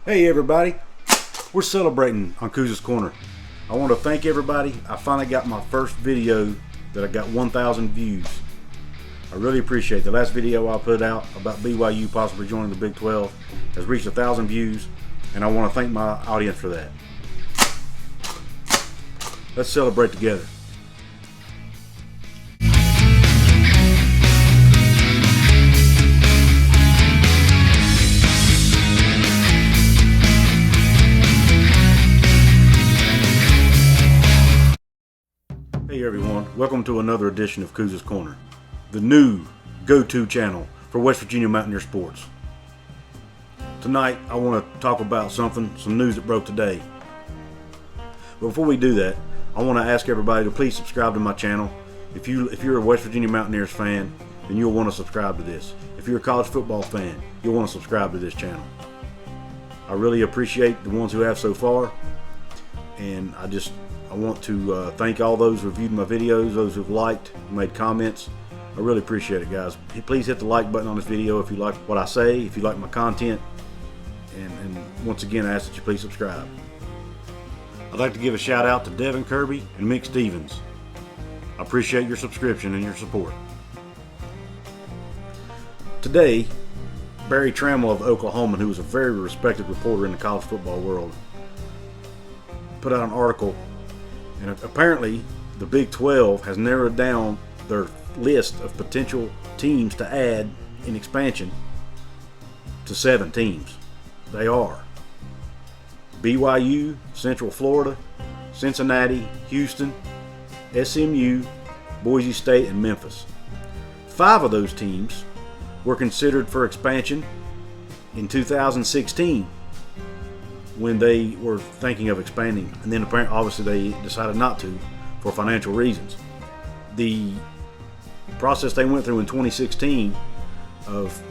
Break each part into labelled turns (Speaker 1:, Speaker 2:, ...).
Speaker 1: Hey everybody, we're celebrating on Kuz's Corner. I want to thank everybody. I finally got my first video that I got 1,000 views. I really appreciate it. The last video I put out about BYU possibly joining the Big 12 has reached 1,000 views, and I want to thank my audience for that. Let's celebrate together. Hey everyone, welcome to another edition of Kuz's Corner, the new go-to channel for West Virginia Mountaineer sports. Tonight I want to talk about some news that broke today. But before we do that, I want to ask everybody to please subscribe to my channel. If you're a West Virginia Mountaineers fan, then you'll want to subscribe to this. If you're a college football fan, you'll want to subscribe to this channel. I really appreciate the ones who have so far, and I want to thank all those who reviewed my videos, those who've liked, made comments. I really appreciate it, guys. Please hit the like button on this video if you like what I say, if you like my content, and once again, I ask that you please subscribe. I'd like to give a shout out to Devin Kirby and Mick Stevens. I appreciate your subscription and your support. Today, Barry Tramel of Oklahoman, who is a very respected reporter in the college football world, put out an article, and apparently the Big 12 has narrowed down their list of potential teams to add in expansion to 7 teams. They are BYU, Central Florida, Cincinnati, Houston, SMU, Boise State, and Memphis. 5 of those teams were considered for expansion in 2016 when they were thinking of expanding, and then apparently, obviously, they decided not to for financial reasons. The process they went through in 2016 of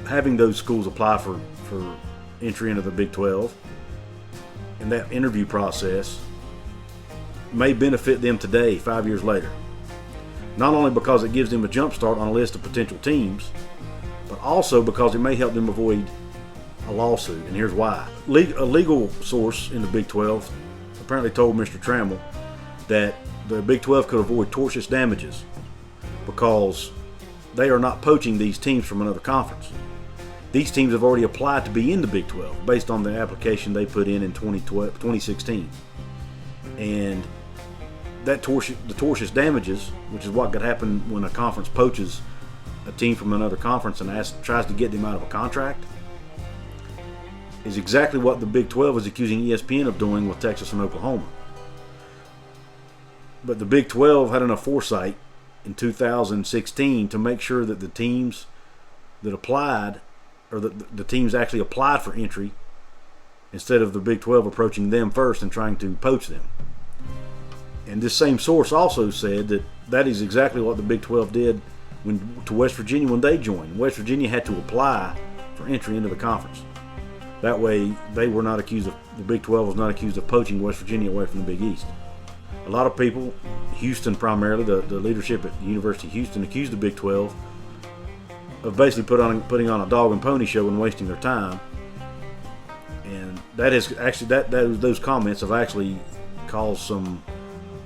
Speaker 1: having those schools apply for entry into the Big 12, and that interview process may benefit them today, 5 years later. Not only because it gives them a jump start on a list of potential teams, but also because it may help them avoid a lawsuit, and here's why. A legal source in the Big 12 apparently told Mr. Tramel that the Big 12 could avoid tortious damages because they are not poaching these teams from another conference. These teams have already applied to be in the Big 12 based on the application they put in 2016. And the tortious damages, which is what could happen when a conference poaches a team from another conference and tries to get them out of a contract, is exactly what the Big 12 is accusing ESPN of doing with Texas and Oklahoma. But the Big 12 had enough foresight in 2016 to make sure that the teams that applied, or the teams actually applied for entry, instead of the Big 12 approaching them first and trying to poach them. And this same source also said that is exactly what the Big 12 did to West Virginia when they joined. West Virginia had to apply for entry into the conference. That way, they were not accused of, the Big 12 was not accused of poaching West Virginia away from the Big East. A lot of people, Houston primarily, the leadership at the University of Houston, accused the Big 12 of basically putting on a dog and pony show and wasting their time. And that is actually those comments have actually caused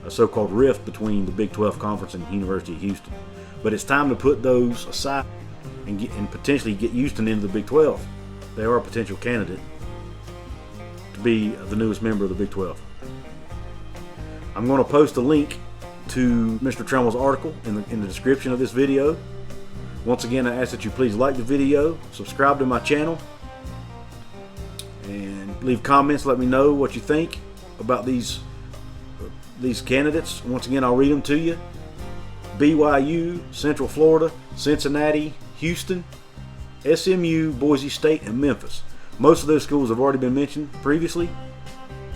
Speaker 1: a so-called rift between the Big 12 conference and the University of Houston. But it's time to put those aside and potentially get Houston into the Big 12. They are a potential candidate to be the newest member of the Big 12. I'm going to post a link to Mr. Tramel's article in the description of this video. Once again, I ask that you please like the video, subscribe to my channel, and leave comments. Let me know what you think about these candidates. Once again, I'll read them to you. BYU, Central Florida, Cincinnati, Houston, SMU, Boise State, and Memphis. Most of those schools have already been mentioned previously.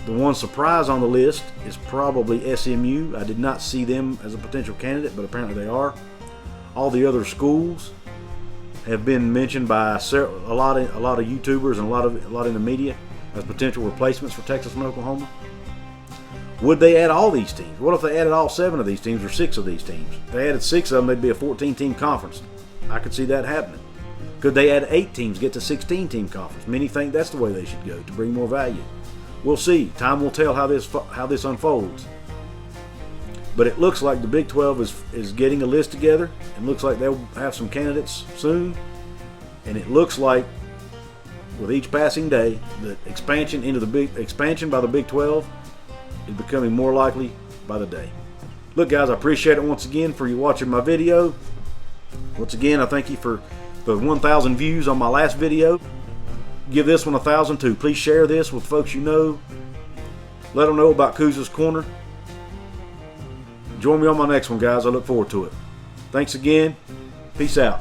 Speaker 1: The one surprise on the list is probably SMU. I did not see them as a potential candidate, but apparently they are. All the other schools have been mentioned by a lot of YouTubers and a lot in the media as potential replacements for Texas and Oklahoma. Would they add all these teams? What if they added all 7 of these teams or 6 of these teams? If they added 6 of them, they'd be a 14-team conference. I could see that happening. Could they add 8 teams, get to 16 team conference? Many think that's the way they should go to bring more value. We'll see. Time will tell how this unfolds. But it looks like the Big 12 is getting a list together, and looks like they'll have some candidates soon. And it looks like with each passing day, the expansion by the Big 12 is becoming more likely by the day. Look, guys, I appreciate it once again for you watching my video. Once again, I thank you for the 1,000 views on my last video. Give this one 1,000 too. Please share this with folks you know. Let them know about Kuz's Corner. Join me on my next one, guys. I look forward to it. Thanks again. Peace out.